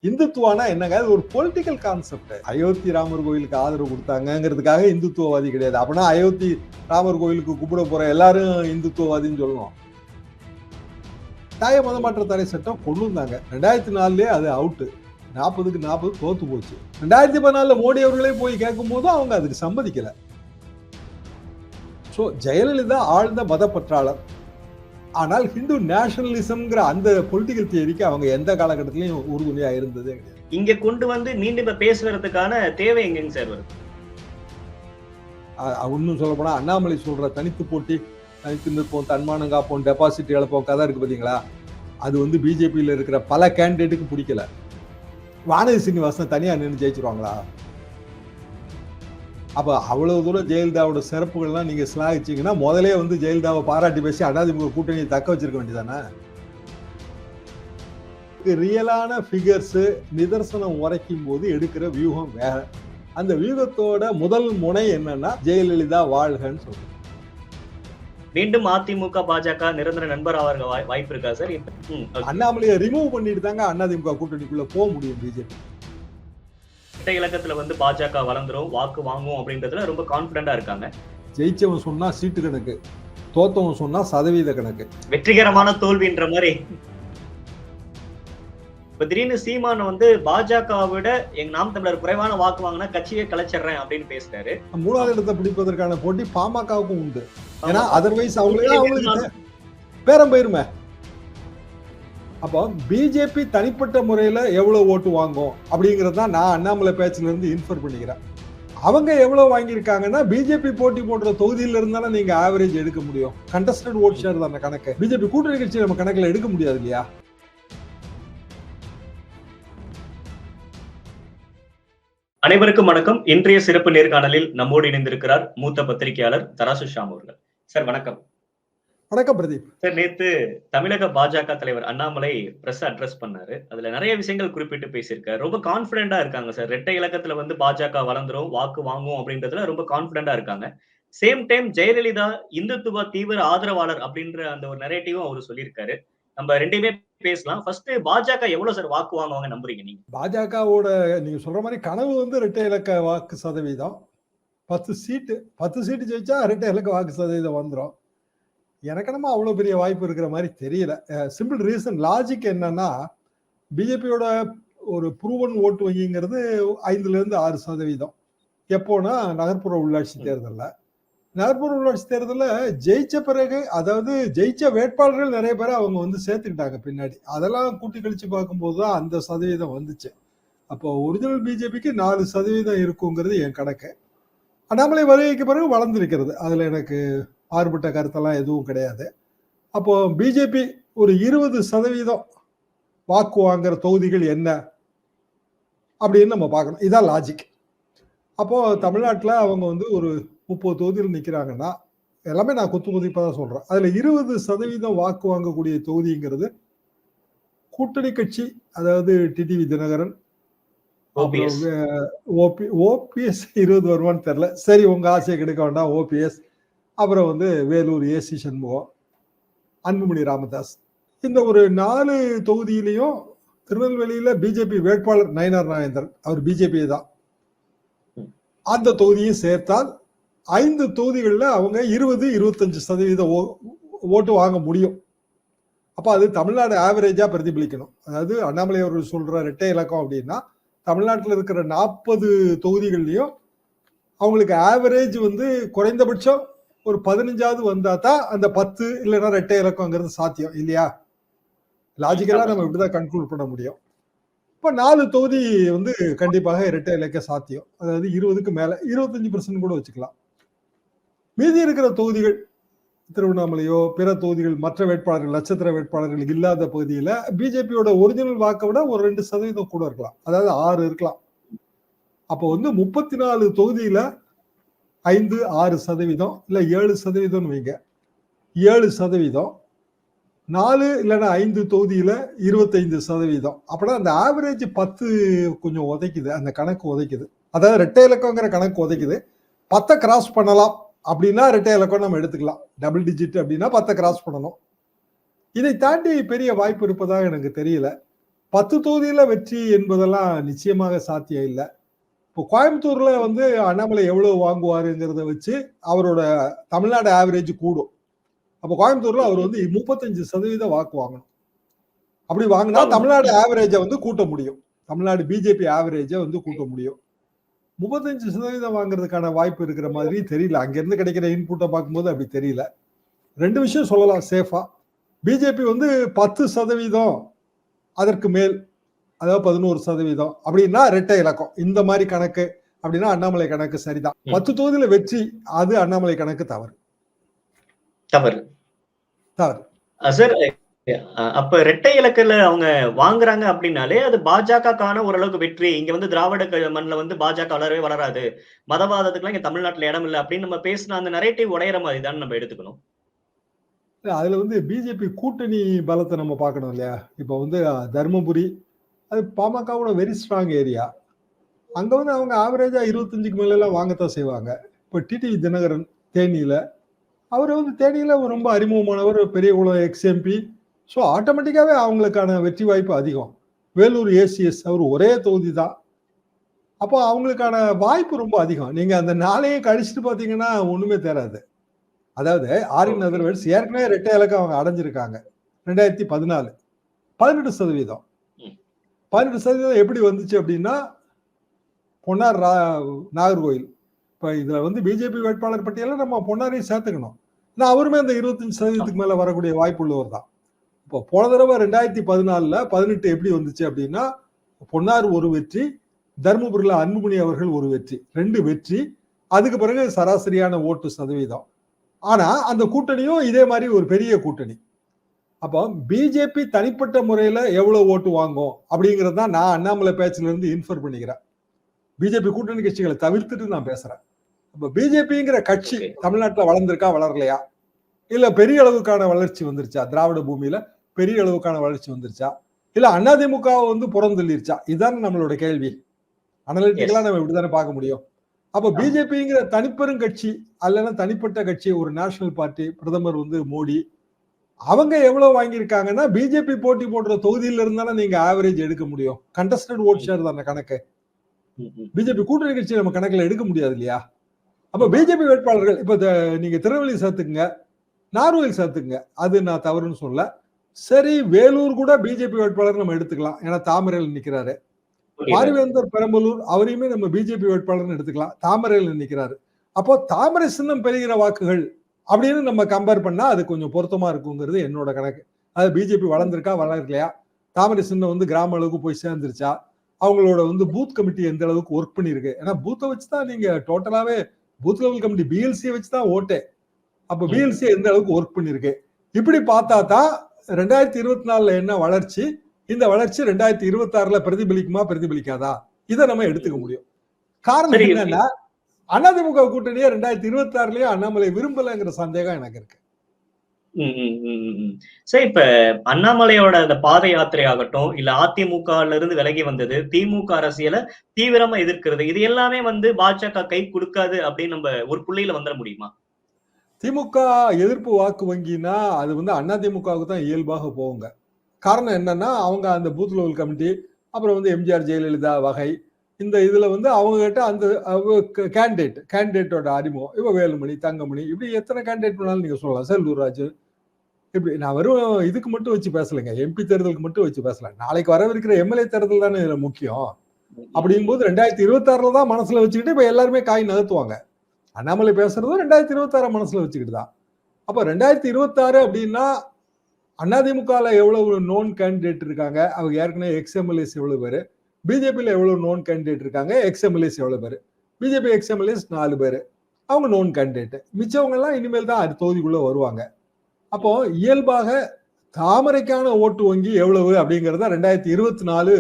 இந்துத்துவானா என்னங்க? அது ஒரு பொலிட்டிக்கல் கான்செப்ட். அயோத்தி ராமர் கோயிலுக்கு ஆதரவு கொடுத்தாங்கங்கிறதுக்காக இந்துத்துவவாதி கிடையாது. அப்பனா அயோத்தி ராமர் கோயிலுக்கு கூப்பிட போற எல்லாரும் இந்துத்துவவாதின்னு சொல்லணும். தாய மதமாற்ற தடை சட்டம் கொண்டு வந்தாங்க. 2004 அது அவுட். 40க்கு 40 தோத்து போச்சு. 2014 மோடி அவர்களே போய் கேட்கும் போது அவங்க அதுக்கு சம்மதிக்கல. சோ ஜெயலலிதா ஆழ்ந்த மதப்பற்றாளர். ஆனால் ஹிந்து நேஷனலிசம்ங்கிற அந்த பொலிட்டிக்கல் தியரிக்கு அவங்க எந்த காலகட்டத்திலையும் உறுதுணையா இருந்ததே கிடையாது. இங்க கொண்டு வந்து மீண்டும் இப்ப பேசுறதுக்கான தேவை எங்கங்க சார் வருது? இன்னும் சொல்ல போனா அண்ணாமலை சொல்ற தனித்து போட்டி, தனித்து நிற்போம், தன்மானம் காப்போம், டெபாசிட் இழப்போம் கதை இருக்கு பாத்தீங்களா? அது வந்து பிஜேபியில இருக்கிற பல கேண்டிடேட்டுக்கு பிடிக்கல. வானதி சீனிவாசன் தனியா நின்று ஜெயிச்சிருவாங்களா? அப்ப அவ்வளவு தூரம் ஜெயலலிதாவோட சிறப்புகள்லாம் நீங்க சிலாகிச்சீங்கன்னா முதலே வந்து ஜெயலலிதாவை பாராட்டி பேசி அதிமுக கூட்டணியை தக்க வச்சிருக்க வேண்டியதானே? ரியலான பிகர்ஸ் நிதர்சனம் உரைக்கும் போது எடுக்கிற வியூகம் வேற. அந்த வியூகத்தோட முதல் முனை என்னன்னா ஜெயலலிதா வாழ்கன்னு சொல்றேன். மீண்டும் அதிமுக பாஜக நிரந்தர நண்பர் ஆவாங்க வாய்ப்பு இருக்கா சார்? அண்ணாமலையை ரிமூவ் பண்ணிட்டு தாங்க அதிமுக கூட்டணிக்குள்ள போக முடியும் பிஜேபி. இரட்டை இலக்கத்துல வந்து பாஜக வளர்ந்துரும், வாக்கு வாங்கும் அப்படின்றதுல ரொம்ப கான்பிடண்டா இருக்காங்க. ஜெயிச்சவன் சொன்னா சீட்டு கணக்கு, தோத்தவன் சொன்னா சதவீத கணக்கு. வெற்றிகரமான தோல்வின்ற மாதிரி. இப்ப திடீர்னு சீமான் வந்து பாஜகவை விட எங்க நாம் தமிழர் குறைவான வாக்கு வாங்கினா கட்சியை கலைச்சிடுறேன் அப்படின்னு பேசுறாரு. 3வது இடத்தை பிடிப்பதற்கான போட்டி பாமகவுக்கும் உண்டு. ஏன்னா அதர்வைஸ் அவங்களுக்கு பேரம் போயிருமே. அப்போ பிஜேபி தனிப்பட்ட முறையில எவ்வளவு ஓட்டு வாங்கும் அப்படிங்கறத நான் அண்ணாமலை பேச்சுல இருந்து இன்ஃபர் பண்ணிக்கிறேன். அவங்க எவ்வளவு வாங்கியிருக்காங்கன்னா பிஜேபி போட்டி போடுற தொகுதியில இருந்தாலும் நீங்க ஆவரேஜ் எடுக்க முடியும். கண்டஸ்டட் ஓட் ஷேர் தான் கணக்கு. பிஜேபி கூட்டணி கட்சி நம்ம கணக்குல எடுக்க முடியாது இல்லையா? அனைவருக்கும் வணக்கம். இன்றைய சிறப்பு நேர்காணலில் நம்மோடு இணைந்திருக்கிறார் மூத்த பத்திரிகையாளர் தராசு ஷாம் அவர்கள். சார் வணக்கம். வணக்கம் பிரதீப். சார், நேத்து தமிழக பாஜக தலைவர் அண்ணாமலை பிரஸ் அட்ரஸ் பண்ணாரு. அதுல நிறைய விஷயங்கள் குறிப்பிட்டு பேசியிருக்காரு. ரொம்ப கான்பிடண்டா இருக்காங்க சார். இரட்டை இலக்கத்துல வந்து பாஜக வளர்ந்துரும், வாக்கு வாங்கும் அப்படின்றதுல ரொம்ப கான்பிடண்டா இருக்காங்க. சேம் டைம் ஜெயலலிதா இந்துத்துவ தீவிர ஆதரவாளர் அப்படின்ற அந்த ஒரு நரேட்டிவும் அவரு சொல்லியிருக்காரு. நம்ம ரெண்டையுமே பேசலாம். ஃபர்ஸ்ட் பாஜக எவ்வளவு சார் வாக்கு வாங்குவாங்க நம்புறீங்க நீங்க? பாஜகவோட நீங்க சொல்ற மாதிரி கனவு வந்து இரட்டை இலக்க வாக்கு சதவீதம். 10 சீட்டு ஜெயிச்சா இரட்டை இலக்க வாக்கு சதவீதம் வந்துடும். எனக்கு நம்ம அவ்வளவு பெரிய வாய்ப்பு இருக்கிற மாதிரி தெரியல. சிம்பிள் ரீசன், லாஜிக் என்னன்னா பிஜேபியோட ஒரு ப்ரூவன் ஓட்டு வங்கிங்கிறது 5-6%. எப்போனா நகர்ப்புற உள்ளாட்சி தேர்தலில். நகர்ப்புற உள்ளாட்சி தேர்தலில் ஜெயிச்ச பிறகு, அதாவது ஜெயிச்ச வேட்பாளர்கள் நிறைய பேரை அவங்க வந்து சேர்த்துக்கிட்டாங்க பின்னாடி. அதெல்லாம் கூட்டி கழிச்சு பார்க்கும்போது தான் அந்த சதவீதம் வந்துச்சு. அப்போ ஒரிஜினல் பிஜேபிக்கு 4% இருக்குங்கிறது என் கணக்கு. அண்ணாமலை வருகைக்கு பிறகு வளர்ந்துருக்கிறது. அதுல எனக்கு மாறுபட்ட கருத்தெல்லாம் எதுவும் கிடையாது. அப்போ பிஜேபி ஒரு 20% வாக்கு வாங்குற தொகுதிகள் என்ன அப்படின்னு நம்ம பார்க்கணும். இதான் லாஜிக். அப்போ தமிழ்நாட்டில் அவங்க வந்து ஒரு 30 தொகுதியில் நிற்கிறாங்கன்னா, எல்லாமே நான் குத்து மதிப்பாக தான் சொல்றேன். அதுல 20% வாக்கு வாங்கக்கூடிய தொகுதிங்கிறது கூட்டணி கட்சி, அதாவது டிடிவி தினகரன், ஓபிஎஸ் 20 வருமானு தெரியல. சரி, உங்க ஆசையை கெடுக்க வேண்டாம். ஓபிஎஸ், அப்புறம் வந்து வேலூர் ஏசி சண்முகம், அன்புமணி ராமதாஸ். இந்த ஒரு 4 தொகுதியிலையும் திருநெல்வேலியில பிஜேபி வேட்பாளர் நயினார் நாகேந்திரன், அவர் பிஜேபி தான். அந்த தொகுதியும் சேர்த்தால் 5 தொகுதிகளில் அவங்க 20-25% ஓட்டு வாங்க முடியும். அப்போ அது தமிழ்நாடு ஆவரேஜா பிரதிபலிக்கணும். அதாவது அண்ணாமலை அவர்கள் சொல்ற இரட்டை இலக்கம் அப்படின்னா தமிழ்நாட்டில் இருக்கிற 40 தொகுதிகள்லையும் அவங்களுக்கு ஆவரேஜ் வந்து குறைந்தபட்சம் ஒரு 15ஆவது வந்தா தான் அந்த 10 இல்லைன்னா இரட்டை இலக்கம்ங்கிறது சாத்தியம் இல்லையா? லாஜிக்கலா நம்ம இப்படிதான் கன்க்ளூட் பண்ண முடியும். இப்ப 4 தொகுதி வந்து கண்டிப்பாக இரட்டை இலக்க சாத்தியம். அதாவது 20க்கு மேல 25% கூட வச்சுக்கலாம். மீதி இருக்கிற தொகுதிகள், திருவண்ணாமலையோ பிற தொகுதிகள், மற்ற வேட்பாளர்கள், நட்சத்திர வேட்பாளர்கள் இல்லாத பகுதியில பிஜேபியோட ஒரிஜினல் வாக்கை விட ஒரு 2% கூட இருக்கலாம். அதாவது 6 இருக்கலாம். அப்போ வந்து 34 தொகுதியில 5-6% இல்ல 7% வைங்க. 7%, 4 இல்லைன்னா 5 தொகுதியில 25%. அப்படின்னா அந்த ஆவரேஜ் 10 கொஞ்சம் உதைக்குது, அந்த கணக்கு உதைக்குது. அதாவது இரட்டை இலக்கங்கிற கணக்கு உதைக்குது. 10 கிராஸ் பண்ணலாம் அப்படின்னா இரட்டை இலக்கம் நம்ம எடுத்துக்கலாம். டபுள் டிஜிட் அப்படின்னா 10 கிராஸ் பண்ணணும். இதை தாண்டி பெரிய வாய்ப்பு இருப்பதாக எனக்கு தெரியல. 10 தொகுதியில வெற்றி என்பதெல்லாம் நிச்சயமாக சாத்தியம் இல்லை. இப்போ கோயம்புத்தூர்ல வந்து அண்ணாமலை எவ்வளவு வாங்குவாருங்கிறத வச்சு அவரோட தமிழ்நாடு ஆவரேஜ் கூடும். அப்போ கோயம்புத்தூர்ல அவர் வந்து 35% வாக்கு வாங்கணும். அப்படி வாங்கினா தமிழ்நாடு ஆவரேஜை வந்து கூட்ட முடியும். தமிழ்நாடு பிஜேபி ஆவரேஜை வந்து கூட்ட முடியும். 35% வாங்குறதுக்கான வாய்ப்பு இருக்கிற மாதிரி தெரியல. அங்கிருந்து கிடைக்கிற இன்புட்டை பார்க்கும்போது அப்படி தெரியல. 2 விஷயம் சொல்லலாம் சேஃபா. பிஜேபி வந்து 10% அதற்கு மேல், அதாவது 11% அப்படின்னா இரட்டை இலக்கம். இந்த மாதிரி கணக்கு அப்படின்னா அண்ணாமலை கணக்கு சரிதான். 10 தொகுதியில வெற்றி, அது அண்ணாமலை கணக்கு தவறு. சார், அப்ப இரட்டை இலக்கில அவங்க வாங்குறாங்க அப்படின்னாலே அது பாஜகக்கான ஓரளவுக்கு வெற்றி. இங்க வந்து திராவிட மண்ணில வந்து பாஜக வளரவே வளராது, மதவாதத்துக்குலாம் இங்க தமிழ்நாட்டுல இடம் இல்லை அப்படின்னு நம்ம பேசின அந்த நரேட்டிவ் உடையிற மாதிரி தான் நம்ம எடுத்துக்கணும். அதுல வந்து பிஜேபி கூட்டணி பலத்தை நம்ம பார்க்கணும் இல்லையா? இப்ப வந்து தர்மபுரி அது பாமகவோட வெரி ஸ்ட்ராங் ஏரியா. அங்க வந்து அவங்க ஆவரேஜா 25க்கு மேல எல்லாம் வாங்கத்தான் செய்வாங்க. இப்ப டிடிவி தினகரன் தேனியில, அவர் வந்து தேனியில ரொம்ப அறிமுகமானவர், பெரியகுளம் எக்ஸ்எம்பி. ஸோ ஆட்டோமேட்டிக்காவே அவங்களுக்கான வெற்றி வாய்ப்பு அதிகம். வேலூர் ஏசிஎஸ் அவர் ஒரே தொகுதி தான். அப்போ அவங்களுக்கான வாய்ப்பு ரொம்ப அதிகம். நீங்க அந்த நாளையே கழிச்சுட்டு பாத்தீங்கன்னா ஒண்ணுமே தேராது. அதாவது ஆரின் அதர்வேல்ஸ் ஏற்கனவே இரட்டை இலக்கம் அவங்க அடைஞ்சிருக்காங்க 2014 18%. 18% எப்படி வந்துச்சு அப்படின்னா பொன்னார் நாகர்கோயில். இப்ப இதுல வந்து பிஜேபி வேட்பாளர் பட்டியல நம்ம பொன்னாரையும் சேர்த்துக்கணும். நான் அவருமே அந்த 25%க்கு மேல வரக்கூடிய வாய்ப்பு உள்ளவர் தான். இப்போ போன தடவை 2014 18 எப்படி வந்துச்சு அப்படின்னா பொன்னார் ஒரு வெற்றி, தர்மபுரியில அன்புமணி அவர்கள் ஒரு வெற்றி, 2 வெற்றி. அதுக்கு பிறகு சராசரியான ஓட்டு சதவீதம். ஆனா அந்த கூட்டணியும் இதே மாதிரி ஒரு பெரிய கூட்டணி. அப்போ பிஜேபி தனிப்பட்ட முறையில எவ்வளவு ஓட்டு வாங்கும் அப்படிங்கிறது தான் நான் அண்ணாமலை பேச்சுல இருந்து இன்ஃபர் பண்ணிக்கிறேன். பிஜேபி கூட்டணி கட்சிகளை தவிர்த்துட்டு நான் பேசுறேன். அப்ப பிஜேபிங்கிற கட்சி தமிழ்நாட்டுல வளர்ந்திருக்கா, வளரலையா? இல்ல பெரிய அளவுக்கான வளர்ச்சி வந்துருச்சா? திராவிட பூமியில பெரிய அளவுக்கான வளர்ச்சி வந்துருச்சா? இல்ல அதிமுக வந்து புறந்தள்ளிருச்சா? இதுதான் நம்மளோட கேள்வி. அனலிட்டிக்கலா நம்ம இப்படித்தானே பார்க்க முடியும். அப்ப பிஜேபிங்கிற தனிப்பெரும் கட்சி அல்லனா தனிப்பட்ட கட்சி, ஒரு நேஷனல் பார்ட்டி, பிரதமர் வந்து மோடி, அவங்க எவ்வளவு வாங்கியிருக்காங்கன்னா பிஜேபி போட்டி போடுற தொகுதியில இருந்தாலும் நீங்க ஆவரேஜ் எடுக்க முடியும். கண்டஸ்டட் ஓட் ஷேர் தானே கணக்கு. பிஜேபி கூட்டணி கட்சி நம்ம கணக்குல எடுக்க முடியாது இல்லையா? அப்ப பிஜேபி வேட்பாளர்கள் இப்ப நீங்க திருநெல்வேலி சேர்த்துக்குங்க, நார்வேல் சேர்த்துக்குங்க, அது நான் தவறுன்னு சொல்ல. சரி, வேலூர் கூட பிஜேபி வேட்பாளர் நம்ம எடுத்துக்கலாம், ஏன்னா தாமரையில் நிக்கிறாரு. பாரிவேந்தர் பெரம்பலூர் அவரையுமே நம்ம பிஜேபி வேட்பாளர்னு எடுத்துக்கலாம், தாமரையில் நிக்கிறாரு. அப்போ தாமரை சின்னம் பெறுகிற வாக்குகள் அப்படின்னு நம்ம கம்பேர் பண்ணா அது கொஞ்சம் பொருத்தமா இருக்குங்கிறது என்னோட கணக்கு. அது பிஜேபி வளர்ந்திருக்கா, வளரலையா, தாமரை சின்னம் வந்து கிராம அளவுக்கு போய் சேர்ந்துருச்சா, அவங்களோட வந்து பூத் கமிட்டி எந்த அளவுக்கு ஒர்க் பண்ணிருக்கு. ஏன்னா பூத்தை வச்சுதான் நீங்க டோட்டலாவே பூத் லெவல் கமிட்டி பிஎல்சியை வச்சுதான் ஓட்டே. அப்ப பிஎல்சி எந்த அளவுக்கு ஒர்க் பண்ணிருக்கு இப்படி பார்த்தா தான் 2024 என்ன வளர்ச்சி, இந்த வளர்ச்சி 2026 பிரதிபலிக்குமா பிரதிபலிக்காதா, இதை நம்ம எடுத்துக்க முடியும். காரணம் என்னன்னா அதிமுக கூட்டணியே 2026 அண்ணாமலை விரும்பலங்கிற சந்தேகம் எனக்கு இருக்கு. சரி, இப்ப அண்ணாமலையோட அந்த பாத யாத்திரை ஆகட்டும், இல்ல அதிமுகல இருந்து விலகி வந்தது, திமுக அரசியலை தீவிரமா எதிர்க்கிறது, இது எல்லாமே வந்து பாஜக கை கொடுக்காது அப்படின்னு நம்ம ஒரு புள்ளியில வந்துட முடியுமா? திமுக எதிர்ப்பு வாக்கு வங்கினா அது வந்து அதிமுகவுக்கு தான் இயல்பாக போகுங்க. காரணம் என்னன்னா அவங்க அந்த பூத் லெவல் கமிட்டி, அப்புறம் வந்து எம்ஜிஆர் ஜெயலலிதா வகை, இந்த இதுல வந்து அவங்க கிட்ட அந்த கேண்டிடேட்டோட அறிமுகம். இப்ப வேலுமணி, தங்கமணி, இப்படி எத்தனை கேண்டிடேட் வேணாலும் நீங்க சொல்லலாம், செல்லூர் ராஜு, இப்படி. நான் வெறும் இதுக்கு மட்டும் வச்சு பேசலைங்க, எம்பி தேர்தலுக்கு மட்டும் வச்சு பேசல. நாளைக்கு வரவிருக்கிற எம்எல்ஏ தேர்தல் தானே இதுல முக்கியம். அப்படிங்கும்போது 2026 தான் மனசுல வச்சுக்கிட்டு இப்ப எல்லாருமே காய் நகர்த்துவாங்க. அண்ணாமலை பேசுறதும் 2026 மனசுல வச்சுக்கிட்டு தான். அப்ப 2026 அப்படின்னா அதிமுகல எவ்வளவு நோன் கேண்டிடேட் இருக்காங்க, அவங்க ஏற்கனவே எக்ஸ்எம்எல்ஏஸ் எவ்வளவு பேரு, பிஜேபியில எவ்வளவு நோன் கேண்டிடேட் இருக்காங்க, எக்ஸ்எம்எல்ஏஸ் எவ்வளவு பேரு, பிஜேபி எக்ஸ்எம்எல்ஏஸ் 4 பேரு, அவங்க நோன் கேண்டிடேட். மிச்சவங்க எல்லாம் இனிமேல் தான் தொகுதிக்குள்ள வருவாங்க. அப்போ இயல்பாக தாமரைக்கான ஓட்டு வங்கி எவ்வளவு அப்படிங்கறத 2024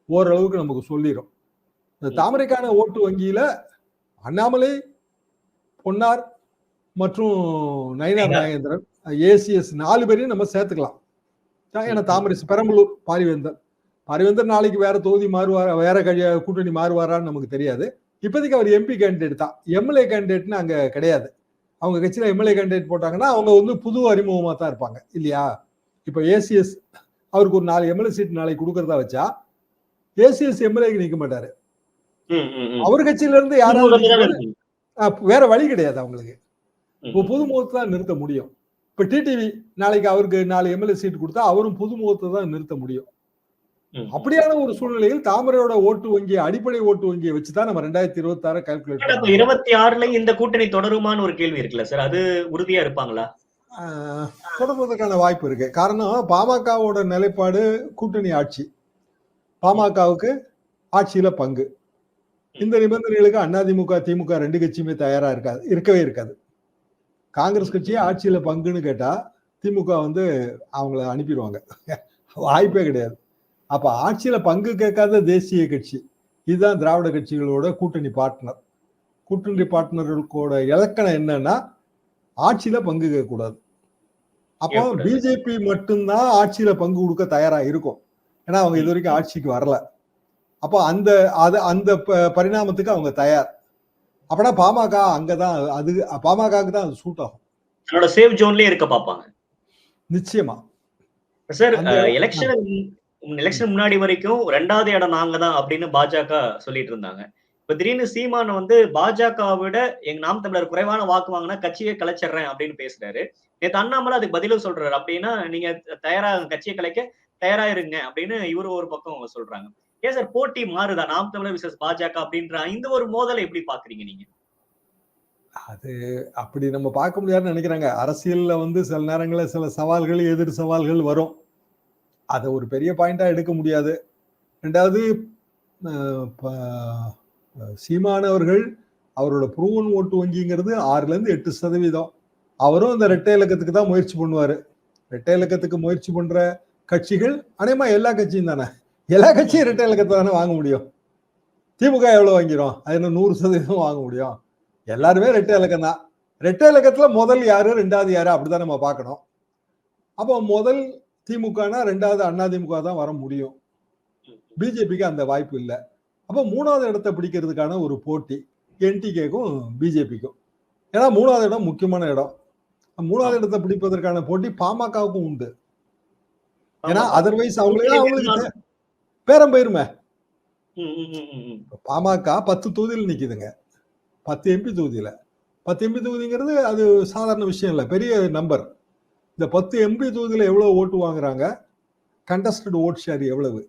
ஓரளவுக்கு நமக்கு சொல்லிடும். இந்த தாமரைக்கான ஓட்டு வங்கியில அண்ணாமலை, பொன்னார் மற்றும் நயினார் நாகேந்திரன், ஏசிஎஸ் 4 பேரையும் நம்ம சேர்த்துக்கலாம். ஏன்னா தாமரை, பெரம்பலூர், பாரிவேந்தர் நாளைக்கு வேற தொகுதி மாறுவாரா, வேற கூட்டணி மாறுவாரான்னு நமக்கு தெரியாது. இப்போதைக்கு அவர் எம்பி கேண்டிடேட் தான், எம்எல்ஏ கேண்டிடேட்னு அங்க கிடையாது. அவங்க கட்சியில எம்எல்ஏ கேண்டிடேட் போட்டாங்கன்னா அவங்க வந்து புது அறிமுகமா தான் இருப்பாங்க இல்லையா? இப்ப ஏசிஎஸ் அவருக்கு ஒரு 4 எம்எல்ஏ சீட் நாளைக்கு கொடுக்கறதா வச்சா ஏசிஎஸ் எம்எல்ஏக்கு நிக்க மாட்டாரு. அவர் கட்சியில இருந்து யாராவது வேற வழி கிடையாது அவங்களுக்கு. புது முகத்தை தான் நிறுத்த முடியும். இப்ப டிடிவி நாளைக்கு அவருக்கு 4 எம்எல்ஏ சீட் கொடுத்தா அவரும் புது முகத்தை தான் நிறுத்த முடியும். அப்படியான ஒரு சூழ்நிலையில் தாமரையோட ஓட்டு வங்கி அடிப்படை ஓட்டு வங்கியை வச்சுதான் நம்ம 2026 கால்குலேட் பண்ணோம். 26ல இந்த கூட்டணி தொடருமான்னு ஒரு கேள்வி இருக்குல்ல சார், அது உறுதியா இருப்பாங்களா? தொடர்வதற்கான வாய்ப்பு இருக்கு. காரணம் பாமகவோட நிலைப்பாடு கூட்டணி ஆட்சி, பாமகவுக்கு ஆட்சியில பங்கு. இந்த நிபந்தனைகளுக்கு அதிமுக திமுக 2 கட்சியுமே தயாரா இருக்கவே இருக்காது. காங்கிரஸ் கட்சியே ஆட்சியில பங்குன்னு கேட்டா திமுக வந்து அவங்கள அனுப்பிடுவாங்க, வாய்ப்பே கிடையாது. அப்ப ஆட்சியில பங்கு கேட்காத தேசிய கட்சி இதுதான் திராவிட கட்சிகளோட கூட்டணி பார்ட்னர். கூட்டணி பார்ட்னர்களுக்கோட இலக்கணம் என்னன்னா ஆட்சியில பங்கு கேட்கக்கூடாது. அப்போ பிஜேபி மட்டும்தான் ஆட்சியில பங்கு கொடுக்க தயாரா இருக்கும். ஏன்னா அவங்க இது வரைக்கும் ஆட்சிக்கு வரல. அப்போ அந்த பரிணாமத்துக்கு அவங்க தயார். அப்படின்னா பாமக அங்கதான், அது பாமகவுக்கு தான் அது சூட் ஆகும். தன்னோட சேஃப் ஜோன்லயே இருக்க பார்ப்பாங்க. நிச்சயமா சார். எலெக்ஷன் முன்னாடி வரைக்கும் 2வது இடம் நாங்க தான் அப்படின்னு பாஜக சொல்லிட்டு இருந்தாங்க. இப்ப திடீர்னு சீமான் வந்து பாஜகவை விட எங்க நாம் தமிழர் குறைவான வாக்கு வாங்கினா கட்சியை கலைச்சிடுறேன் அப்படின்னு பேசுறாரு. நேற்று அண்ணாமலை அதுக்கு பதிலும் சொல்றாரு. அப்படின்னா நீங்க தயாரா கட்சியை கலைக்க தயாரா இருங்க அப்படின்னு இவரு ஒரு பக்கம் சொல்றாங்க. ஏன் சார் போட்டி மாறுதா? நாம் தமிழர் விசஸ் பாஜக அப்படின்ற இந்த ஒரு மோதலை எப்படி பாக்குறீங்க நீங்க? அது அப்படி நம்ம பார்க்க முடியாதுன்னு நினைக்கிறாங்க. அரசியல்ல வந்து சில நேரங்களில் சில சவால்கள் எதிர் சவால்கள் வரும். அதை ஒரு பெரிய பாயிண்டா எடுக்க முடியாது. 2வது சீமானவர்கள் அவரோட ப்ரூவன் ஓட்டு வங்கிங்கிறது 6-8%. அவரும் அந்த இரட்டை இலக்கத்துக்கு தான் முயற்சி பண்ணுவாரு. இரட்டை இலக்கத்துக்கு முயற்சி பண்ற கட்சிகள் அநேகமா எல்லா கட்சியும் தானே, எல்லா கட்சியும் இரட்டை இலக்கத்தை தானே வாங்க முடியும். திமுக எவ்வளவு வாங்கிறோம்? அது என்ன 100% வாங்க முடியும்? எல்லாருமே இரட்டை இலக்கம் தான். இரட்டை இலக்கத்துல முதல் யாரு 2வது யாரு அப்படிதான் நம்ம பார்க்கணும். அப்போ முதல் திமுகனா 2வது அதிமுக தான் வர முடியும். பிஜேபிக்கு அந்த வாய்ப்பு இல்லை. அப்போ 3வது இடத்தை பிடிக்கிறதுக்கான ஒரு போட்டி என்டிகேக்கும் பிஜேபிக்கும். ஏன்னா 3வது இடம் முக்கியமான இடம். 3வது இடத்தை பிடிப்பதற்கான போட்டி பாமகவுக்கும் உண்டு. ஏன்னா அதர்வைஸ் அவங்களுக்கு பேரம் போயிருமே. பாமக 10 தொகுதியில் நிக்குதுங்க, 10 எம்பி தொகுதியில. 10 எம்பி தொகுதிங்கிறது அது சாதாரண விஷயம் இல்லை, பெரிய நம்பர். இந்த 10 எம்பி தொகுதியில எவ்வளவு ஓட்டு வாங்குறாங்க, கண்டஸ்டட் ஓட் ஷேர் எவ்வளவு,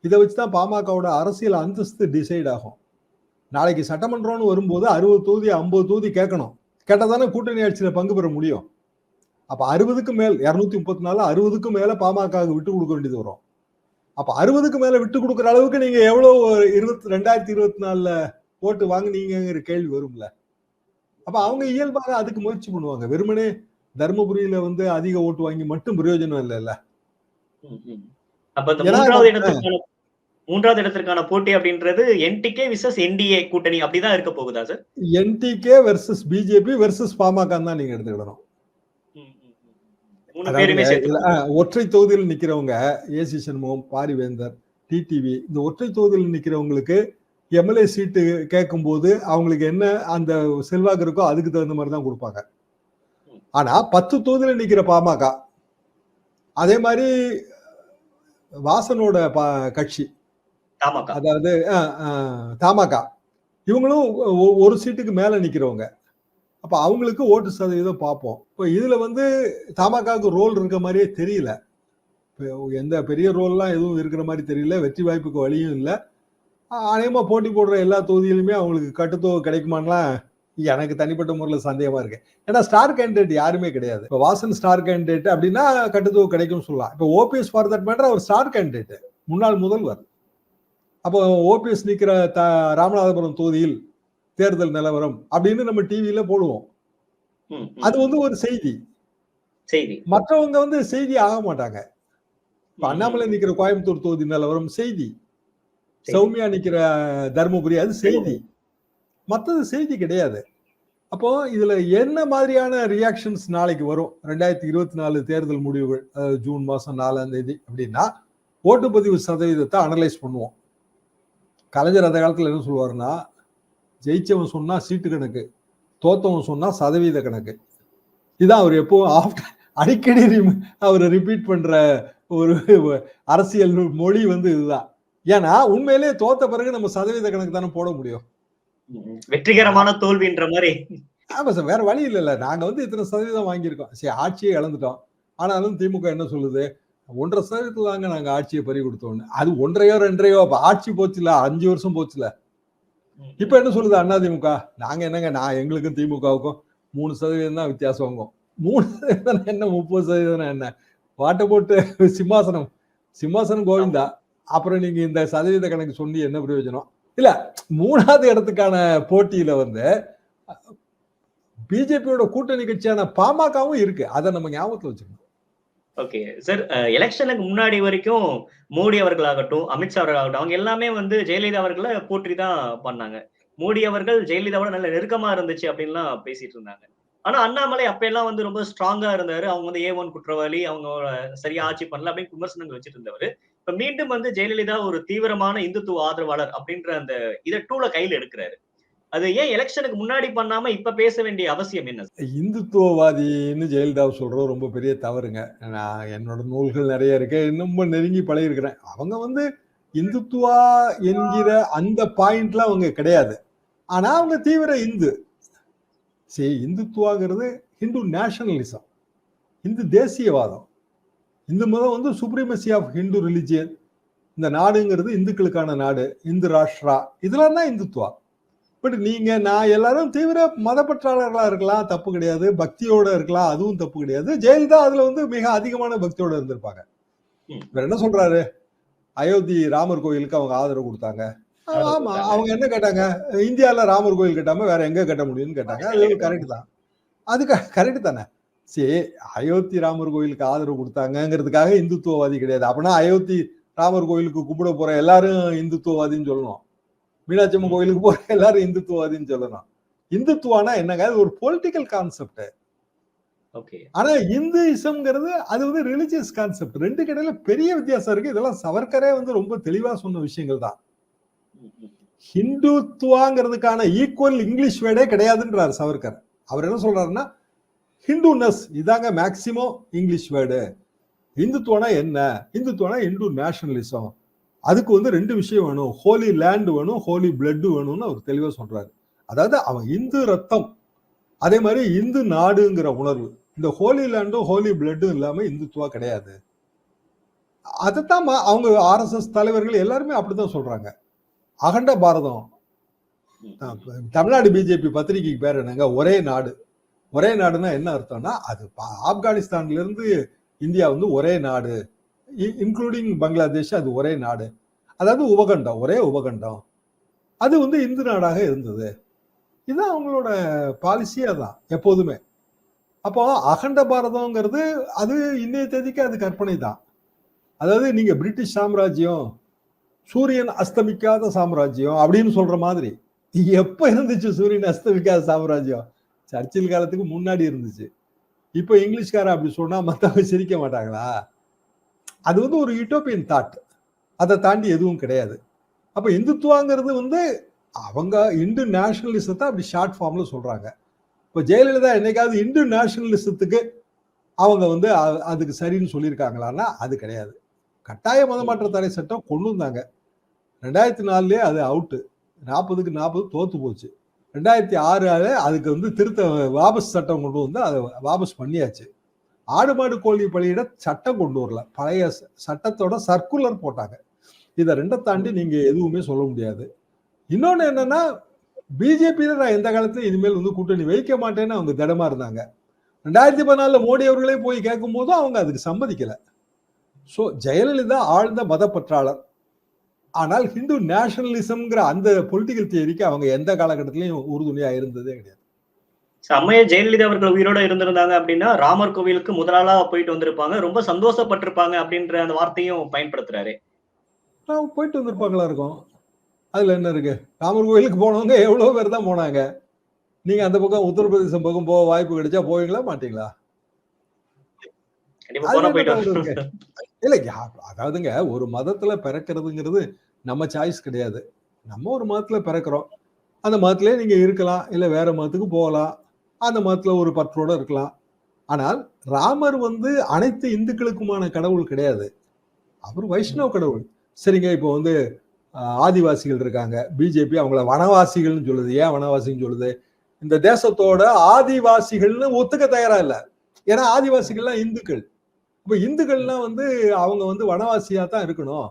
இதை வச்சுதான் பாமகவோட அரசியல் அந்தஸ்து டிசைட் ஆகும். நாளைக்கு சட்டமன்றம்னு வரும்போது 60 தொகுதி 50 தொகுதி கேட்கணும். கேட்டதானே கூட்டணி ஆட்சியில பங்கு பெற முடியும். அப்ப 60க்கு மேல் 234 60க்கு மேல பாமக விட்டு கொடுக்க வேண்டியது வரும். அப்ப 60க்கு மேல விட்டு கொடுக்குற அளவுக்கு நீங்க எவ்வளவு 2024 ஓட்டு வாங்குனீங்கிற கேள்வி வரும்ல. அப்ப அவங்க இயல்பாக அதுக்கு முயற்சி பண்ணுவாங்க. வெறுமனே தர்மபுரியில வந்து அதிக ஓட்டு வாங்கி மட்டும் பிரயோஜனம் இல்லைல்ல. அப்ப இந்த 3வது இடத்திற்கான போட்டி அப்படின்றது என்டிகே விசஸ் என்டிஏ கூட்டணி அப்படிதான் இருக்க போகுதா sir? NTK versus BJP versus PMK தான் நீங்க எடுத்துக்கிடணும். ஒற்றை தொகுதியில் நிக்கிறவங்க ஏசி சண்முகம், பாரிவேந்தர், டிடிவி, இந்த ஒற்றை தொகுதியில் நிக்கிறவங்களுக்கு எம்எல்ஏ சீட்டு கேட்கும் போது அவங்களுக்கு என்ன அந்த செல்வாக்கு இருக்கோ அதுக்கு தகுந்த மாதிரி தான் கொடுப்பாங்க. ஆனா 10 தொகுதியில் நிக்கிற பாமக, அதே மாதிரி வாசனோட கட்சி, அதாவது தமாக, இவங்களும் ஒரு சீட்டுக்கு மேல நிக்கிறவங்க. அப்ப அவங்களுக்கு ஓட்டு சதவீதம் பார்ப்போம். இப்போ இதுல வந்து தமாகாவுக்கு ரோல் இருக்க மாதிரியே தெரியல. எந்த பெரிய ரோல்லாம் எதுவும் இருக்கிற மாதிரி தெரியல. வெற்றி வாய்ப்புக்கு வழியும் இல்லை. அநேகமா போட்டி போடுற எல்லா தொகுதியிலுமே அவங்களுக்கு கட்டுத்தொகை கிடைக்குமான்லாம் எனக்கு தனிப்பட்ட முறையில் சந்தேகமா இருக்கு. ஏன்னா ஸ்டார் கேண்டிடேட் யாருமே கிடையாது. இப்போ வாசன் ஸ்டார் கேண்டிடேட் அப்படின்னா கட்டுத்தொகை கிடைக்கும் சொல்லலாம். இப்போ ஓபிஎஸ் ஃபார் தட் மேட்டர் அவர் ஸ்டார் கேண்டிடேட், முன்னாள் முதல்வர். அப்போ ஓபிஎஸ் நிற்கிற ராமநாதபுரம் தொகுதியில் தேர்தல் நிலவரம் அப்படின்னு நம்ம டிவியில போடுவோம். அது வந்து ஒரு செய்தி. மற்றவங்க வந்து செய்தி ஆக மாட்டாங்க. இப்ப அண்ணாமலை நிக்கிற கோயம்புத்தூர் தொகுதி நிலவரம் செய்தி, சௌமியா நிக்கிற தர்மபுரி அது செய்தி, மற்றது செய்தி கிடையாது. அப்போ இதுல என்ன மாதிரியான ரியாக்ஷன்ஸ் நாளைக்கு வரும் 2024 தேர்தல் முடிவுகள், ஜூன் மாசம் 4ஆம் தேதி அப்படின்னா ஓட்டுப்பதிவு சதவீதத்தை அனலைஸ் பண்ணுவோம். கலைஞர் அந்த காலத்துல என்ன சொல்லுவாருன்னா, ஜெயிச்சவன் சொன்னா சீட்டு கணக்கு, தோத்தவன் சொன்னா சதவீத கணக்கு. இதான் அவர் எப்போ அடிக்கடி அவர் ரிப்பீட் பண்ற ஒரு அரசியல் மொழி வந்து இதுதான். ஏன்னா உண்மையிலேயே தோத்த பிறகு நம்ம சதவீத கணக்கு தானே போட முடியும். வெற்றிகரமான தோல்வின்ற மாதிரி. ஆமா சார், வேற வழி இல்லல்ல. நாங்க வந்து இத்தனை சதவீதம் வாங்கியிருக்கோம். சரி, ஆட்சியை இழந்துட்டோம். ஆனாலும் திமுக என்ன சொல்லுது? 1.5% தாங்க நாங்க ஆட்சியை பறி கொடுத்தோம்னு. அது 1.5 2.5 அப்ப ஆட்சி போச்சுல, 5 வருஷம் போச்சுல. இப்ப என்ன சொல்லுது அதிமுக? நாங்க என்னங்க, நான் எங்களுக்கும் திமுகவுக்கும் 3% தான் வித்தியாசம் வாங்கும். 3% என்ன, 30% என்ன? வாட்ட போட்டு சிம்மாசனம் சிம்மாசனம் கோவிந்தா. அப்புறம் நீங்க இந்த சதவீத கணக்கு சொல்லி என்ன பிரயோஜனம்? இல்ல, 3வது இடத்துக்கான போட்டியில வந்து பிஜேபியோட கூட்டணி கட்சியான பாமகவும் இருக்கு. அதை நம்ம ஞாபகத்துல வச்சுக்கணும். ஓகே சார், எலெக்ஷனுக்கு முன்னாடி வரைக்கும் மோடி அவர்களாகட்டும், அமித்ஷா அவர்களாகட்டும், அவங்க எல்லாமே வந்து ஜெயலலிதா அவர்கள போற்றி தான் பண்ணாங்க. மோடி அவர்கள் ஜெயலலிதாவோட நல்ல நெருக்கமா இருந்துச்சு அப்படின்லாம் பேசிட்டு இருந்தாங்க. ஆனா அண்ணாமலை அப்பயெல்லாம் வந்து ரொம்ப ஸ்ட்ராங்கா இருந்தாரு. அவங்க வந்து A1 குற்றவாளி, அவங்க சரியா ஆட்சி பண்ணல அப்படின்னு விமர்சனங்கள் வச்சுட்டு இருந்தவரு. இப்ப மீண்டும் வந்து ஜெயலலிதா ஒரு தீவிரமான இந்துத்துவ ஆதரவாளர் அப்படின்ற அந்த இத டூல கையில எடுக்குறாரு. அது ஏன் எலெக்ஷனுக்கு முன்னாடி பண்ணாம இப்ப பேச வேண்டிய அவசியம் என்ன? இந்துத்துவவாதின்னு ஜெயலலிதாவை சொல்றது ரொம்ப பெரிய தவறுங்க. நான் என்னோட நூல்கள் நிறைய இருக்கு. ரொம்ப நெருங்கி பழகிருக்கிறேன். அவங்க வந்து இந்துத்துவா என்கிற அந்த பாயிண்ட்ல அவங்க கிடையாது. ஆனா அவங்க தீவிர இந்து. சரி, இந்துத்துவாங்கிறது ஹிந்து நேஷனலிசம், இந்து தேசியவாதம். இந்து மதம் வந்து சுப்ரீமசி ஆஃப் ஹிந்து ரிலிஜியன். இந்த நாடுங்கிறது இந்துக்களுக்கான நாடு, இந்து ராஷ்டிரா, இதெல்லாம் தான் இந்துத்துவா. பட் நீங்க நான் எல்லாரும் தீவிர மதப்பற்றாளர்களா இருக்கலாம், தப்பு கிடையாது. பக்தியோட இருக்கலாம், அதுவும் தப்பு கிடையாது. ஜெயலலிதா அதுல வந்து மிக அதிகமான பக்தியோட இருந்திருப்பாங்க. வேற என்ன சொல்றாரு? அயோத்தி ராமர் கோயிலுக்கு அவங்க ஆதரவு கொடுத்தாங்க. ஆமா, அவங்க என்ன கேட்டாங்க? இந்தியால ராமர் கோயில் கட்டாம வேற எங்க கட்ட முடியும்னு கேட்டாங்க. அது கரெக்ட் தான். அது கரெக்ட் தானே. சரி, அயோத்தி ராமர் கோயிலுக்கு ஆதரவு கொடுத்தாங்கிறதுக்காக இந்துத்துவவாதி கிடையாது. அப்படின்னா அயோத்தி ராமர் கோயிலுக்கு கும்பிட போற எல்லாரும் இந்துத்துவவாதின்னு சொல்லணும். மீனாட்சி அம்மன் கோயிலுக்கு போற எல்லாரும் இந்துத்துவவாதின்னு சொல்லணும். இந்துத்துவானா என்னங்க? அது ஒரு பொலிட்டிக்கல் கான்செப்ட். ஆனா இந்துயிசம்ங்கிறது அது வந்து ரிலிஜியஸ் கான்செப்ட். ரெண்டு இடையில பெரிய வித்தியாசம் இருக்கு. இதெல்லாம் சவர்கரே வந்து ரொம்ப தெளிவா சொன்ன விஷயங்கள் தான். ஹிந்துத்துவாங்கிறதுக்கான ஈக்குவல் இங்கிலீஷ் வேர்டே கிடையாதுன்றார் சவர்கர். அவர் என்ன சொல்றாருன்னா, ஹிந்துனஸ் இதாங்க மேக்சிமம் இங்கிலீஷ் வேர்டு. இந்துத்துவனா என்ன? இந்துத்துவனா இந்து நேஷனலிசம். அதுக்கு வந்து ரெண்டு விஷயம் வேணும். ஹோலி லேண்ட் வேணும், ஹோலி பிளட் வேணும்னு அவர் தெளிவா சொல்றாரு. அதாவது அவன் இந்து ரத்தம், அதே மாதிரி இந்து நாடுங்கிற உணர்வு. இந்த ஹோலி லேண்டும் ஹோலி பிளட்டும் இல்லாம இந்துத்துவா கிடையாது. அதைத்தான் அவங்க RSS தலைவர்கள் எல்லாருமே அப்படித்தான் சொல்றாங்க. அகண்ட பாரதம். தமிழ்நாடு பிஜேபி பத்திரிகைக்கு பேர் என்னங்க? ஒரே நாடு. ஒரே நாடுன்னா என்ன அர்த்தம்னா, அது ஆப்கானிஸ்தான்ல இருந்து இந்தியா வந்து ஒரே நாடு, இன்க்ளூடிங் பங்களாதேஷ், அது ஒரே நாடு. அதாவது உபகண்டம், ஒரே உபகண்டம். அது வந்து இந்து நாடாக இருந்தது. இதுதான் அவங்களோட பாலிசியா தான் எப்போதுமே. அப்போ அகண்ட பாரதம்ங்கிறது அது இன்னைய தேதிக்கு அது கற்பனை தான். அதாவது நீங்க பிரிட்டிஷ் சாம்ராஜ்யம், சூரியன் அஸ்தமிக்காத சாம்ராஜ்யம் அப்படின்னு சொல்ற மாதிரி. எப்ப இருந்துச்சு சூரியன் அஸ்தமிக்காத சாம்ராஜ்யம்? சர்ச்சில் காலத்துக்கு முன்னாடி இருந்துச்சு. இப்ப இங்கிலீஷ்காரன் அப்படி சொன்னா மத்தவங்க சிரிக்க மாட்டாங்களா? அது வந்து ஒரு யூட்டோப்பியன் தாட். அதை தாண்டி எதுவும் கிடையாது. அப்ப இந்துத்துவாங்கிறது வந்து அவங்க இந்து நேஷனலிசத்தை அப்படி ஷார்ட் ஃபார்ம்ல சொல்றாங்க. இப்ப ஜெயலலிதா என்னைக்காவது இந்து நேஷனலிசத்துக்கு அவங்க வந்து அதுக்கு சரின்னு சொல்லியிருக்காங்களான்னா அது கிடையாது. கட்டாய மதமாற்ற தடை சட்டம் கொண்டு வந்தாங்க. 2004 அது அவுட்டு. 40க்கு 40 தோத்து போச்சு. 2006 அதுக்கு வந்து திருத்த வாபஸ் சட்டம் கொண்டு வந்து அதை வாபஸ் பண்ணியாச்சு. ஆடு மாடு கோழி பலியிட சட்டம் கொண்டு வரல. பழைய சட்டத்தோட சர்க்குலர் போட்டாங்க. இதை ரெண்டை தாண்டி நீங்க எதுவுமே சொல்ல முடியாது. இன்னொன்னு என்னன்னா, பிஜேபியில நான் எந்த காலத்திலும் இனிமேல் வந்து கூட்டணி வைக்க மாட்டேன்னு அவங்க திடமா இருந்தாங்க. 2014 மோடி அவர்களே போய் கேட்கும் போதும் அவங்க அதுக்கு சம்மதிக்கல. சோ ஜெயலலிதா ஆழ்ந்த மதப்பற்றாளர். ஆனால் ஹிந்து நேஷனலிசம்ங்கிற அந்த பொலிட்டிக்கல் தியரிக்கு அவங்க எந்த காலகட்டத்திலையும் உறுதுணையா இருந்ததே கிடையாது. அம்மையா ஜெயலலிதா அவர்கள் உயிரோட இருந்திருந்தாங்க அப்படின்னா ராமர் கோவிலுக்கு முதலாளா போயிட்டு வந்திருப்பாங்க, ரொம்ப சந்தோஷப்பட்டிருப்பாங்க அப்படின்ற அந்த வார்த்தையும் பயன்படுத்துறாரு. போயிட்டு வந்திருப்பாங்களா இருக்கும். அதுல என்ன இருக்கு? ராமர் கோயிலுக்கு போனவங்க எவ்வளவு பேர் தான் போனாங்க. நீங்க அந்த பக்கம் உத்தரப்பிரதேசம் பக்கம் போக வாய்ப்பு கிடைச்சா போவீங்களா மாட்டீங்களா? இல்ல, அதாவதுங்க ஒரு மதத்துல பிறக்கிறதுங்கிறது நம்ம சாய்ஸ் கிடையாது. நம்ம ஒரு மதத்துல பிறக்கிறோம். அந்த மதத்திலே நீங்க இருக்கலாம், இல்ல வேற மதத்துக்கு போகலாம். அந்த மதத்துல ஒரு பற்றோட இருக்கலாம். ஆனால் ராமர் வந்து அனைத்து இந்துக்களுக்குமான கடவுள் கிடையாது. அவர் வைஷ்ணவ கடவுள். சரிங்க, இப்போ வந்து ஆதிவாசிகள் இருக்காங்க. பிஜேபி அவங்கள வனவாசிகள்னு சொல்லுது. ஏன் வனவாசின்னு சொல்லுது? இந்த தேசத்தோட ஆதிவாசிகள்னு ஒத்துக்க தயாரா இல்ல. ஏன்னா ஆதிவாசிகள்லாம் இந்துக்கள். இப்ப இந்துக்கள்லாம் வந்து அவங்க வந்து வனவாசியா தான் இருக்கணும்.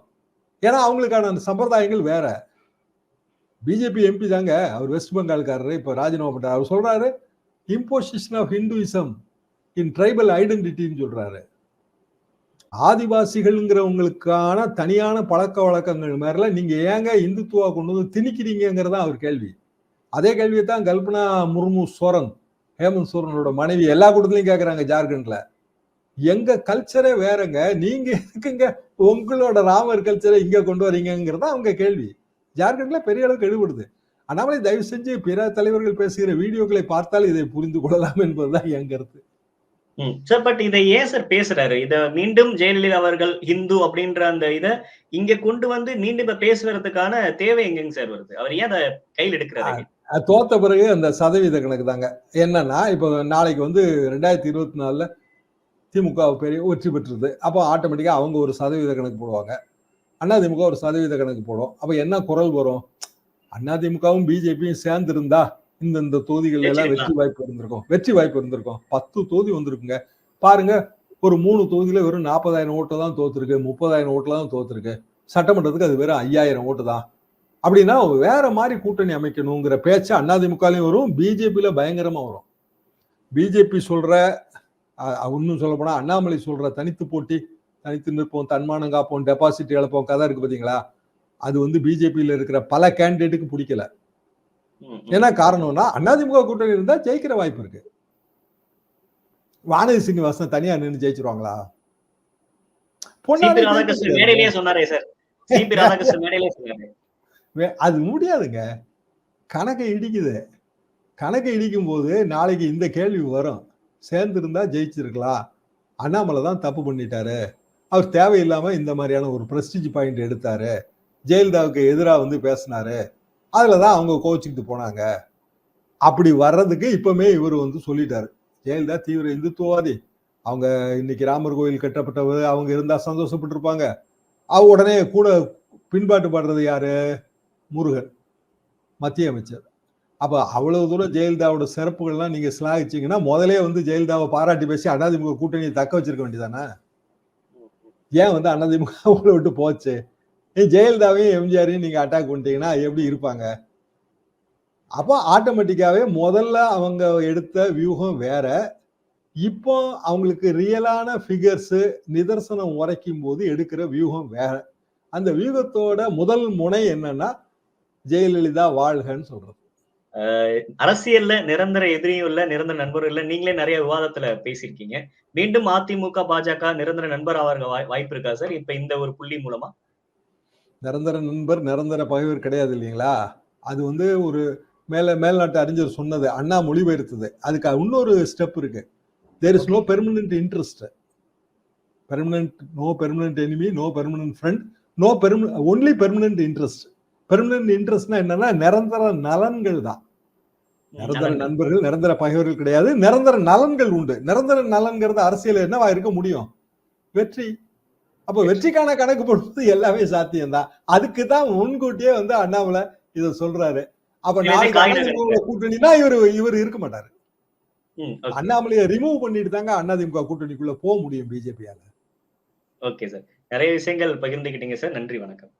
ஏன்னா அவங்களுக்கான அந்த சம்பிரதாயங்கள் வேற. பிஜேபி எம்பி தாங்க. அவர் வெஸ்ட் பெங்கால்காரரு. இப்ப ராஜினாமா பண்றாரு. அவர் சொல்றாரு, imposition of Hinduism in tribal ஐடென்டிட்டின்னு சொல்றாரு. ஆதிவாசிகள்ங்கிறவங்களுக்கான தனியான பழக்க வழக்கங்கள் மேல நீங்க ஏங்க இந்துத்துவா கொண்டு வந்து திணிக்கிறீங்கிறதா அவர் கேள்வி. அதே கேள்வியை தான் கல்பனா முர்மு சோரன், ஹேமந்த் சோரனோட மனைவி எல்லா கூட்டத்திலையும் கேட்கறாங்க ஜார்க்கண்ட்ல. எங்க கல்ச்சரே வேறங்க, நீங்க எதுக்குங்க உங்களோட ராமர் கல்ச்சரை இங்க கொண்டு வரீங்கிறதா அவங்க கேள்வி. ஜார்க்கண்ட்ல பெரிய அளவுக்கு எடுபடுது. அண்ணாமலை தயவு செஞ்சு பிற தலைவர்கள் பேசுகிற வீடியோக்களை பார்த்தால் இதை புரிந்து கொள்ளலாம் என்பதுதான் என் கருத்து. சார் பட் இதை ஏன் சார் பேசுறாரு? இத மீண்டும் ஜெயலலிதா அவர்கள் ஹிந்து அப்படின்ற அந்த இத இங்க கொண்டு வந்து மீண்டும் இப்ப பேசுறதுக்கான தேவை எங்கங்க சார் வருது? அவர் ஏன் அத கையில எடுக்கிறாரு? தோத்த பிறகு அந்த சதவீத கணக்கு தாங்க. என்னன்னா, இப்போ நாளைக்கு வந்து 2024ல திமுக பெரிய வெற்றி பெற்றது. அப்போ ஆட்டோமேட்டிக்கா அவங்க ஒரு சதவீத கணக்கு போடுவாங்க. அதிமுக ஒரு சதவீத கணக்கு போடும். அப்ப என்ன குரல் வரும்? அதிமுகவும் பிஜேபியும் சேர்ந்து இருந்தா இந்த தொகுதிகள் எல்லாம் வெற்றி வாய்ப்பு இருந்திருக்கும். 10 தொகுதி வந்திருக்குங்க. பாருங்க, ஒரு 3 தொகுதியில வெறும் 40,000 ஓட்டு தான் தோத்துருக்கு. 30,000 ஓட்டுல தான் தோத்துருக்கு. சட்டமன்றத்துக்கு அது வெறும் 5,000 ஓட்டு தான். அப்படின்னா வேற மாதிரி கூட்டணி அமைக்கணுங்கிற பேச்சு அதிமுகலையும் வரும், பிஜேபியில பயங்கரமா வரும். பிஜேபி சொல்ற இன்னும் சொல்ல போனா அண்ணாமலை சொல்ற தனித்து போட்டி, தனித்து நிற்போம், தன்மானம் காப்போம், டெபாசிட் இழப்போம் கதை இருக்கு பாத்தீங்களா? அது வந்து பிஜேபியில இருக்கிற பல கேண்டிடேட்டுக்கு பிடிக்கல. என்ன காரணம்னா அதிமுக கூட்டணி இருந்தா ஜெயிக்கிற வாய்ப்பு இருக்கு. வானதி சீனிவாசன் தனியா நின்று ஜெயிச்சிருவாங்களா? அது முடியாதுங்க. கணக்கை இடிக்குது. கணக்கை இடிக்கும் போது நாளைக்கு இந்த கேள்வி வரும். சேர்ந்து இருந்தா ஜெயிச்சிருக்கலாம், அண்ணாமலை தான் தப்பு பண்ணிட்டாரு, அவர் தேவையில்லாம இந்த மாதிரியான ஒரு பிரஸ்டீஜ் பாயிண்ட் எடுத்தாரு, ஜெயலலிதாவுக்கு எதிராக வந்து பேசினாரு, அதுலதான் அவங்க கோச்சிக்கிட்டு போனாங்க. அப்படி வர்றதுக்கு இப்பவுமே இவர் வந்து சொல்லிட்டாரு, ஜெயலலிதா தீவிர இந்துத்துவவாதி, அவங்க இன்னைக்கு ராமர் கோயில் கட்டப்பட்டவர், அவங்க இருந்தா சந்தோஷப்பட்டு இருப்பாங்க. உடனே கூட பின்பாட்டு பாடுறது யாரு? முருகன், மத்திய அமைச்சர். அப்ப அவ்வளவு தூரம் ஜெயலலிதாவோட சிறப்புகள்லாம் நீங்க சிலாகிச்சீங்கன்னா முதலே வந்து ஜெயலலிதாவை பாராட்டி பேசி அதிமுக கூட்டணியை தக்க வச்சிருக்க வேண்டியதானே? ஏன் வந்து அதிமுக அவங்கள விட்டு போச்சு? ஜெயலலிதாவையும் எம்ஜிஆரையும் நீங்க அட்டாக் பண்ணிட்டீங்கன்னா எப்படி இருப்பாங்க? அப்போ ஆட்டோமேட்டிக்காவே முதல்ல அவங்க எடுத்த வியூகம் வேற. இப்போ அவங்களுக்கு ரியலான ஃபிகர்ஸ் நிதர்சனம் உரைக்கும் போது எடுக்கிற வியூகம் வேற. அந்த வியூகத்தோட முதல் முனை என்னன்னா ஜெயலலிதா வாழ்கன்னு சொல்றது. அரசியல்ல நிரந்தர எதிரியும் இல்ல, நிரந்தர நண்பரும் இல்ல. நீங்களே நிறைய விவாதத்துல பேசியிருக்கீங்க. மீண்டும் அதிமுக, பாஜக நிரந்தர நண்பர் ஆக வாய்ப்பு இருக்கா சார்? இப்ப இந்த ஒரு புள்ளி மூலமா? நிரந்தர நண்பர், நிரந்தர பகைவர் கிடையாது இல்லைங்களா? அது வந்து ஒரு மேல்நாட்டு அறிஞர் சொன்னது, அண்ணா மொழிபெயர்த்தது. அதுக்கு இன்னொரு ஸ்டெப் இருக்கு. There is no permanent interest. No permanent enemy, no permanent friend, only permanent interest. Permanent இன்ட்ரெஸ்ட்னா என்னன்னா நிரந்தர நலன்கள் தான். நிரந்தர நண்பர்கள், நிரந்தர பகைவர்கள் கிடையாது. நிரந்தர நலன்கள் உண்டு. நிரந்தர நலன்கிறது அரசியல் என்னவா இருக்க முடியும்? வெற்றி. அப்ப வெற்றிக்கான கணக்கு போடுறது எல்லாமே சாத்தியம்தான். அதுக்குதான் முன்கூட்டியே வந்து அண்ணாமலை இத சொல்றாரு. அப்ப நாளைக்கு கூட்டணினா இவர் இருக்க மாட்டாரு. அண்ணாமலையை ரிமூவ் பண்ணிட்டு தாங்க அதிமுக கூட்டணிக்குள்ள போக முடியும் பிஜேபியால. Okay sir. நிறைய விஷயங்கள் பகிர்ந்துக்கிட்டீங்க சார். நன்றி, வணக்கம்.